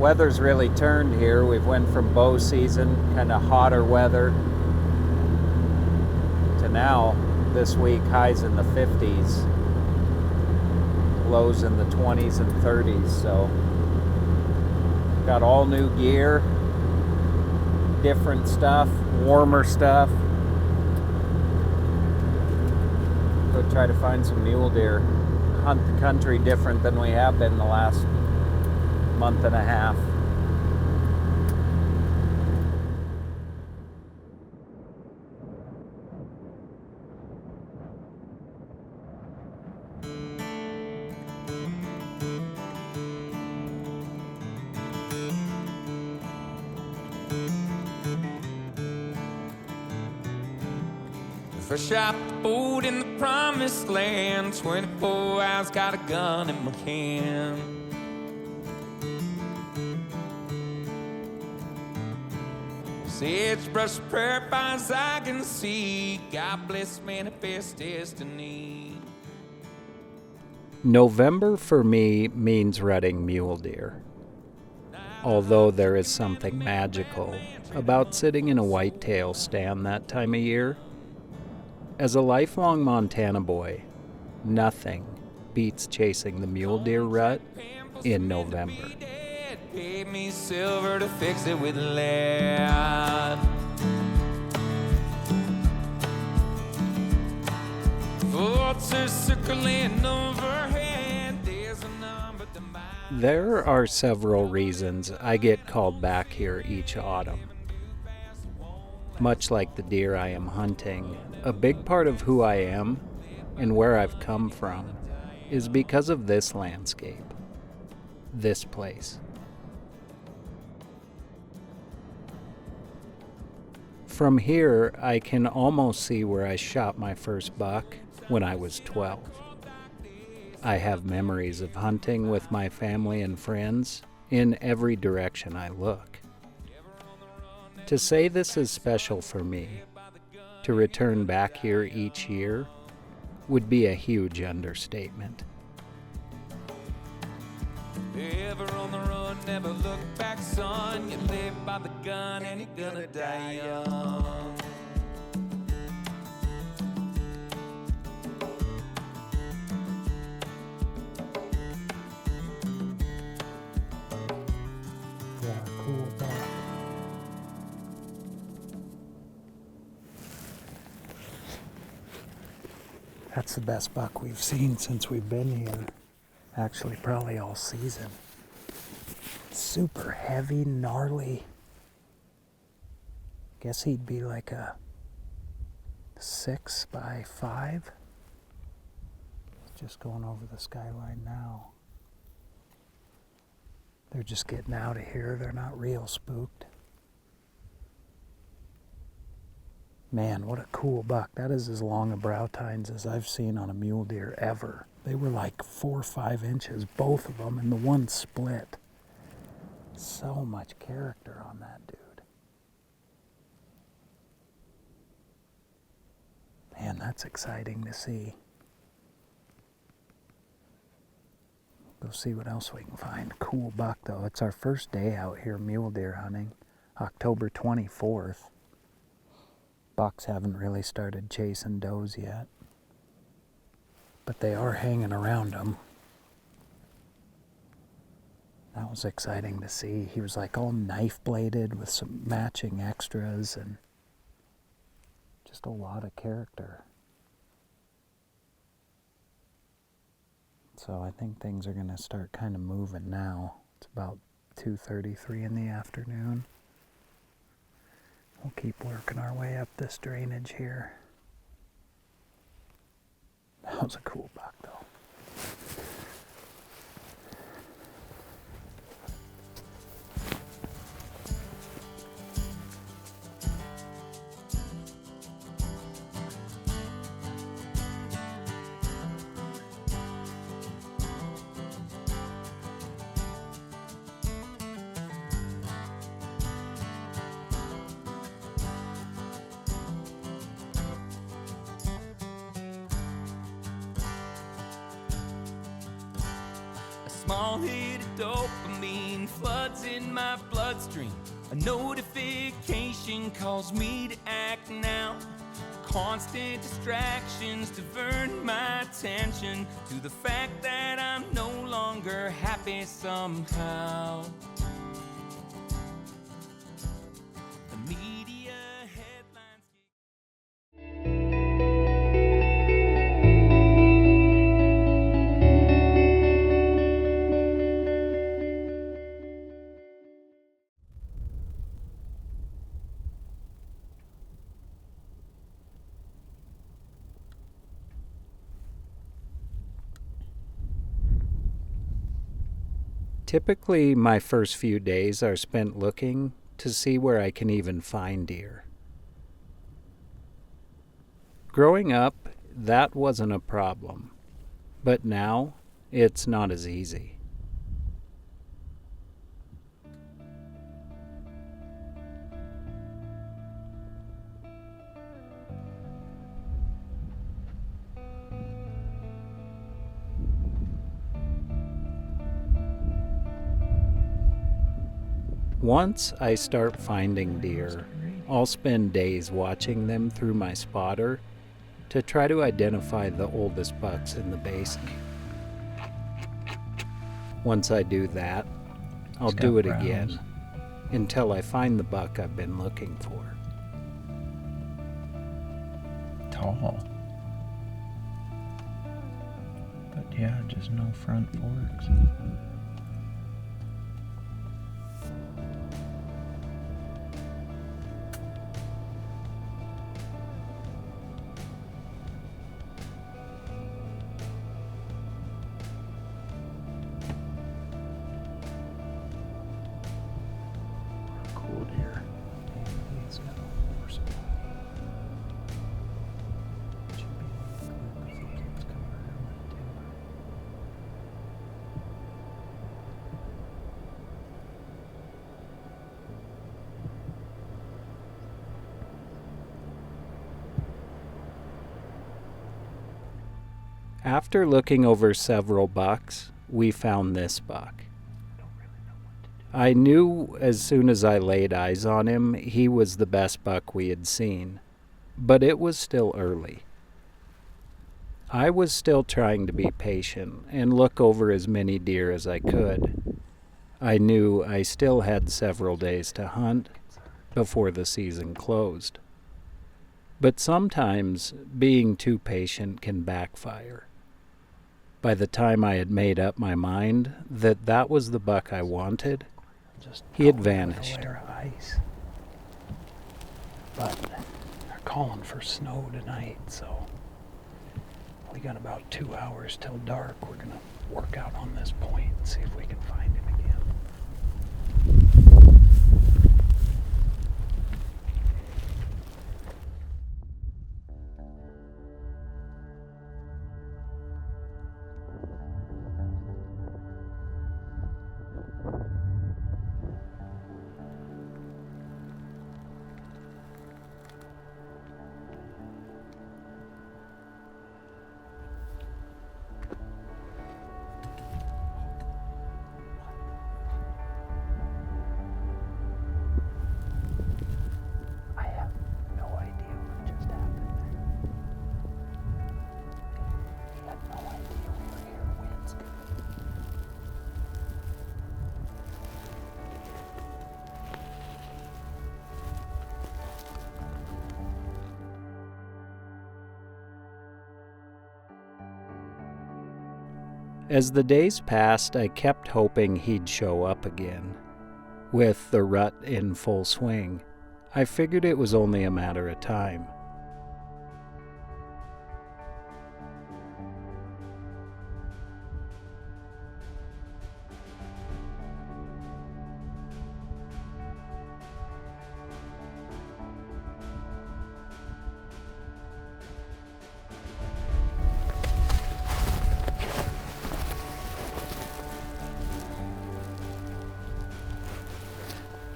weather's really turned here. We've went from bow season, kind of hotter weather, to now, this week, highs in the 50s, lows in the 20s and 30s. So got all new gear, different stuff, warmer stuff. Go try to find some mule deer. Hunt the country different than we have been the last month and a half. Fresh out the boat in the promised land, 24 hours, got a gun in my hand. Sagebrush prayer fires I can see, God bless manifest destiny. November for me means rutting mule deer. Although there is something magical about sitting in a whitetail stand that time of year, as a lifelong Montana boy, nothing beats chasing the mule deer rut in November. Paid me silver to fix it with lead. Vultures circling overhead, there's a number to mind. There are several reasons I get called back here each autumn. Much like the deer I am hunting, a big part of who I am and where I've come from is because of this landscape, this place. From here, I can almost see where I shot my first buck when I was 12. I have memories of hunting with my family and friends in every direction I look. To say this is special for me, to return back here each year, would be a huge understatement. Ever on the run, never look back, son. You live by the gun and you're gonna die young. Yeah, cool buck. That's the best buck we've seen since we've been here. Actually, probably all season. Super heavy, gnarly. Guess he'd be like a 6 by 5. Just going over the skyline now. They're just getting out of here. They're not real spooked. Man, what a cool buck. That is as long a brow tines as I've seen on a mule deer ever. They were like 4 or 5 inches, both of them, and the one split. So much character on that dude. Man, that's exciting to see. Go see what else we can find. Cool buck, though. It's our first day out here mule deer hunting, October 24th. Bucks haven't really started chasing does yet, but they are hanging around them. That was exciting to see. He was like all knife bladed with some matching extras and just a lot of character. So I think things are going to start kind of moving now. It's about 2:33 in the afternoon. We'll keep working our way up this drainage here. That was a cool buck, though. small hit of dopamine floods in my bloodstream. A notification calls me to act now. Constant distractions divert my attention to the fact that I'm no longer happy somehow. The media headlines. Typically, my first few days are spent looking to see where I can even find deer. Growing up, that wasn't a problem, but now it's not as easy. Once I start finding deer, I'll spend days watching them through my spotter to try to identify the oldest bucks in the basin. Once I do that, I'll do it again until I find the buck I've been looking for. Tall. But yeah, just no front forks. Cool deer. He's got a horse. Should be one of the groups of kids coming around that timber. After looking over several bucks, we found this buck. I knew as soon as I laid eyes on him, he was the best buck we had seen, but it was still early. I was still trying to be patient and look over as many deer as I could. I knew I still had several days to hunt before the season closed. But sometimes being too patient can backfire. By the time I had made up my mind that that was the buck I wanted, he had vanished. Ice. But they're calling for snow tonight, so we got about 2 hours till dark. We're gonna work out on this point and see if we can find him again. As the days passed, I kept hoping he'd show up again. With the rut in full swing, I figured it was only a matter of time.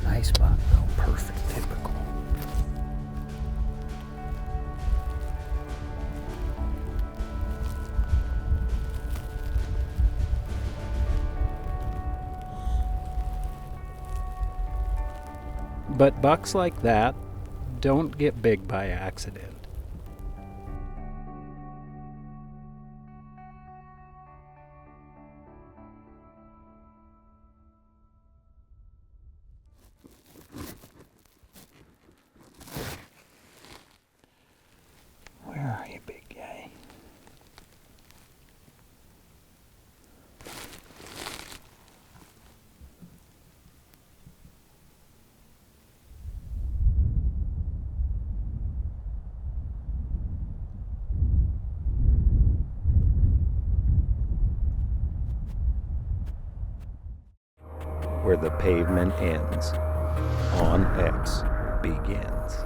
Nice buck though, perfect, typical. But bucks like that don't get big by accident. Where are you, big guy? Where the pavement ends, on X begins.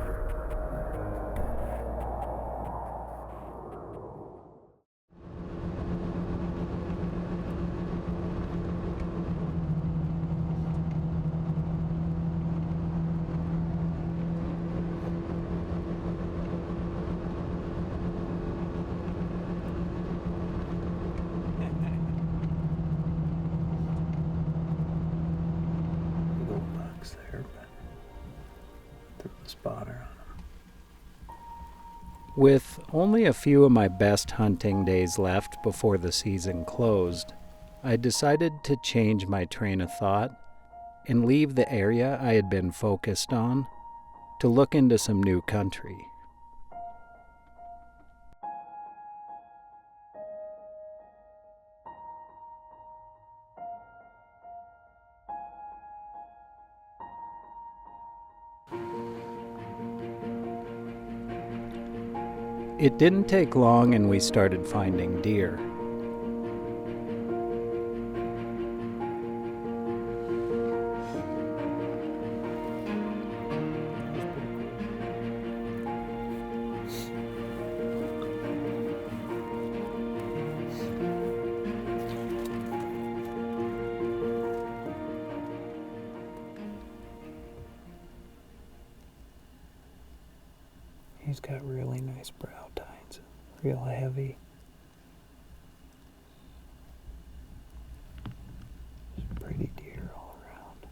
Little bucks there, but threw the spotter on them. With only a few of my best hunting days left before the season closed, I decided to change my train of thought and leave the area I had been focused on to look into some new country. It didn't take long and we started finding deer. He's got really nice brow tines, real heavy. Just pretty deer all around.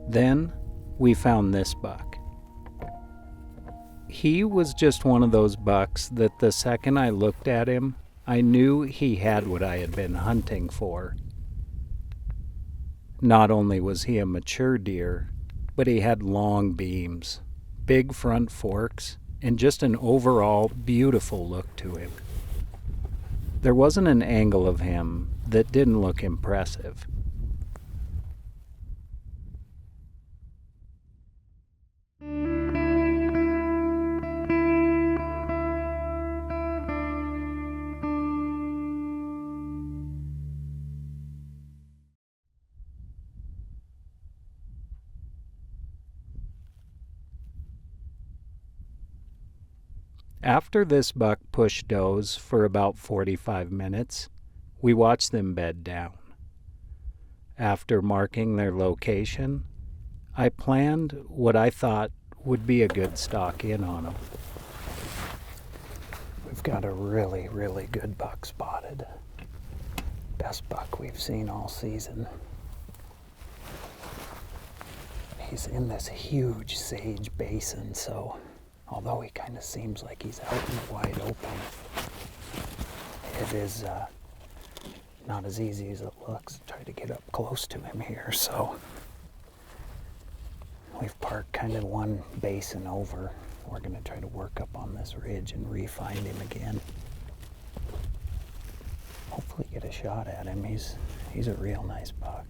Then we found this buck. He was just one of those bucks that the second I looked at him, I knew he had what I had been hunting for. Not only was he a mature deer, but he had long beams, big front forks, and just an overall beautiful look to him. There wasn't an angle of him that didn't look impressive. After this buck pushed does for about 45 minutes, we watched them bed down. After marking their location, I planned what I thought would be a good stalk in on them. got a really, really good buck spotted. Best buck we've seen all season. He's in this huge sage basin, so although he kind of seems like he's out in the wide open, it is not as easy as it looks to try to get up close to him here. So we've parked kind of one basin over. We're going to try to work up on this ridge and re-find him again. Hopefully get a shot at him. He's a real nice buck.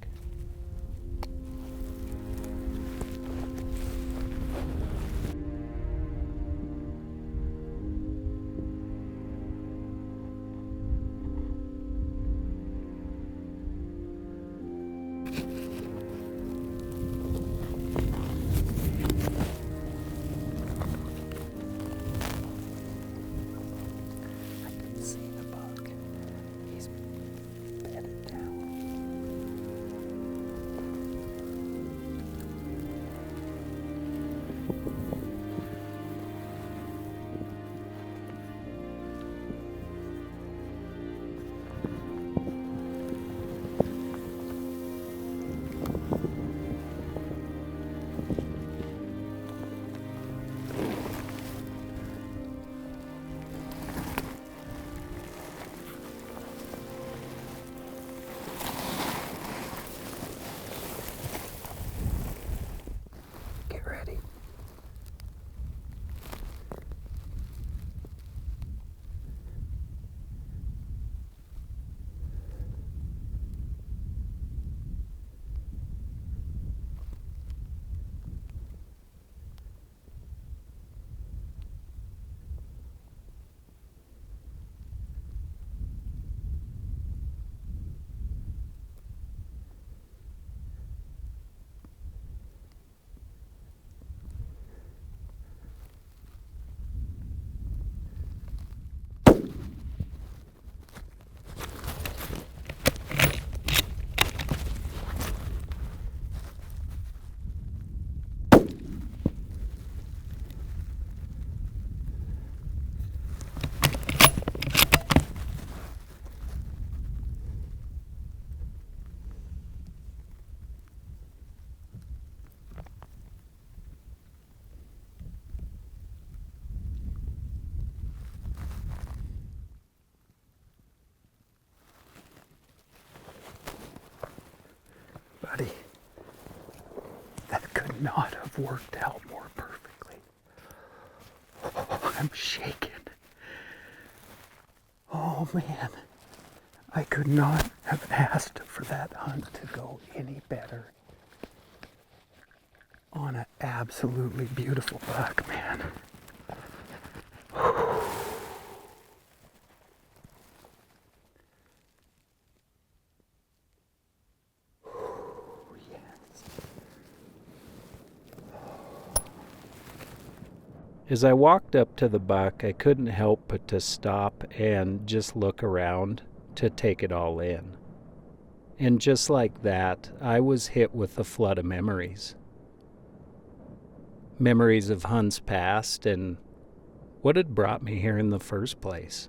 Buddy, that could not have worked out more perfectly. Oh, I'm shaking. Oh man, I could not have asked for that hunt to go any better. On an absolutely beautiful buck, man. As I walked up to the buck, I couldn't help but to stop and just look around to take it all in. And just like that, I was hit with a flood of memories. Memories of hunts past and what had brought me here in the first place.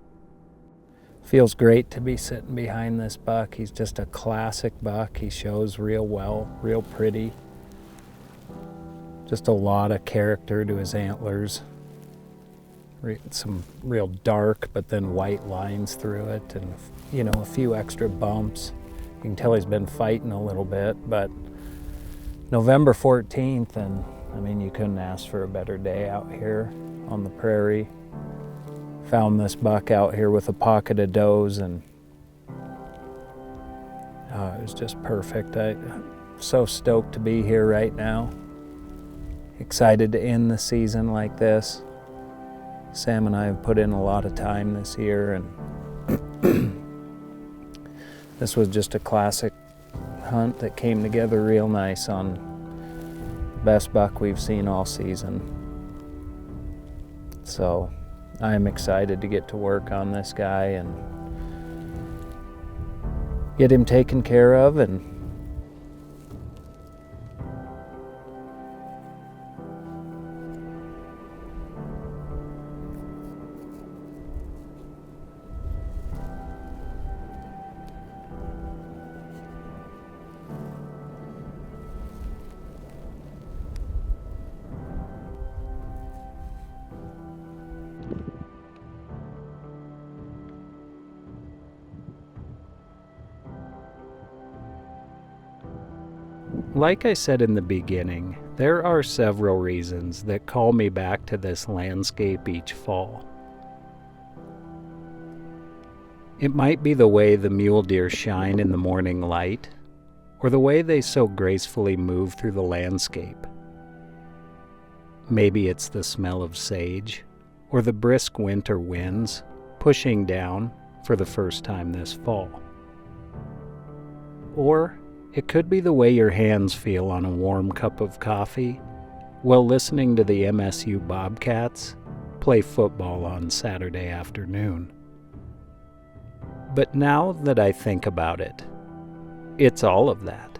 Feels great to be sitting behind this buck. He's just a classic buck. He shows real well, real pretty. Just a lot of character to his antlers. Some real dark but then white lines through it, and a few extra bumps. You can tell he's been fighting a little bit, but November 14th, and I mean, you couldn't ask for a better day out here on the prairie. Found this buck out here with a pocket of does, and it was just perfect. I'm so stoked to be here right now. Excited to end the season like this. Sam and I have put in a lot of time this year, and this was just a classic hunt that came together real nice on best buck we've seen all season. So I'm excited to get to work on this guy and get him taken care of, and Like I said in the beginning, there are several reasons that call me back to this landscape each fall. It might be the way the mule deer shine in the morning light, or the way they so gracefully move through the landscape. Maybe it's the smell of sage, or the brisk winter winds pushing down for the first time this fall. Or it could be the way your hands feel on a warm cup of coffee while listening to the MSU Bobcats play football on Saturday afternoon. But now that I think about it, it's all of that.